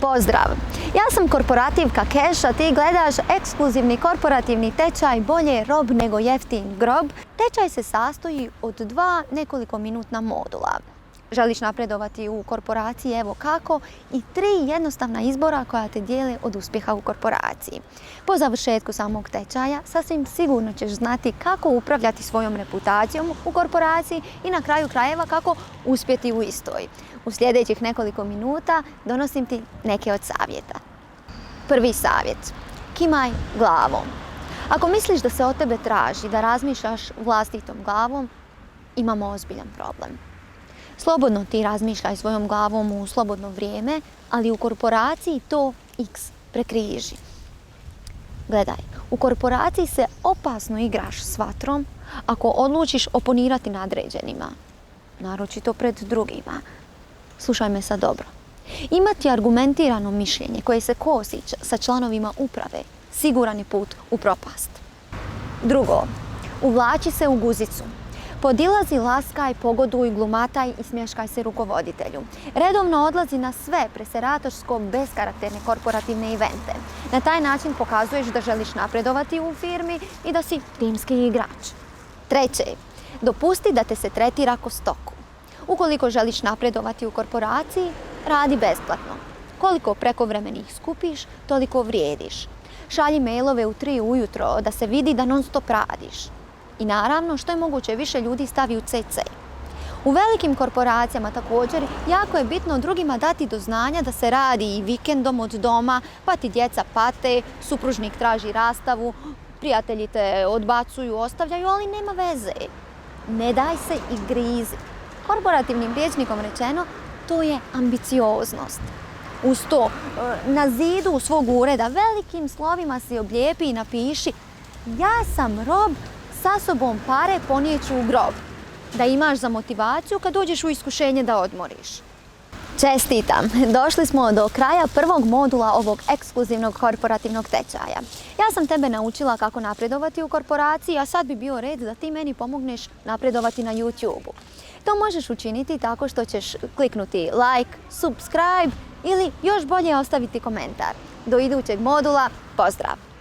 Pozdrav! Ja sam korporativka Keš, a ti gledaš ekskluzivni korporativni tečaj Bolje rob nego jeftin grob. Tečaj se sastoji od 2 nekoliko minutna modula. Želiš napredovati u korporaciji, evo kako, i 3 jednostavna izbora koja te dijele od uspjeha u korporaciji. Po završetku samog tečaja sasvim sigurno ćeš znati kako upravljati svojom reputacijom u korporaciji i na kraju krajeva kako uspjeti u istoj. U sljedećih nekoliko minuta donosim ti neke od savjeta. Prvi savjet. Kimaj glavom. Ako misliš da se od tebe traži da razmišljaš vlastitom glavom, imamo ozbiljan problem. Slobodno ti razmišljaj svojom glavom u slobodno vrijeme, ali u korporaciji to X prekriži. Gledaj, u korporaciji se opasno igraš s vatrom ako odlučiš oponirati nadređenima, naročito pred drugima. Slušaj me sad dobro. Imati argumentirano mišljenje koje se kosi sa članovima uprave siguran je put u propast. Drugo, uvlači se u guzicu. Podilazi, laskaj, pogoduj, glumataj i smješkaj se rukovoditelju. Redovno odlazi na sve preseratorsko beskarakterne korporativne evente. Na taj način pokazuješ da želiš napredovati u firmi i da si timski igrač. Treće, dopusti da te se tretira ko stoku. Ukoliko želiš napredovati u korporaciji, radi besplatno. Koliko prekovremenih skupiš, toliko vrijediš. Šalji mailove u 3 ujutro da se vidi da non stop radiš. I naravno, što je moguće više ljudi stavi u CC. U velikim korporacijama također jako je bitno drugima dati do znanja da se radi i vikendom od doma, pa ti djeca pate, supružnik traži rastavu, prijatelji te odbacuju, ostavljaju, ali nema veze. Ne daj se i grizi. Korporativnim rječnikom rečeno, to je ambicioznost. Uz to, na zidu svog ureda velikim slovima si oblijepi i napiši: ja sam rob, sa sobom pare ponijeću u grob. Da imaš za motivaciju kad dođeš u iskušenje da odmoriš. Čestitam! Došli smo do kraja prvog modula ovog ekskluzivnog korporativnog tečaja. Ja sam tebe naučila kako napredovati u korporaciji, a sad bi bio red da ti meni pomogneš napredovati na YouTube-u. To možeš učiniti tako što ćeš kliknuti like, subscribe ili još bolje ostaviti komentar. Do idućeg modula, pozdrav!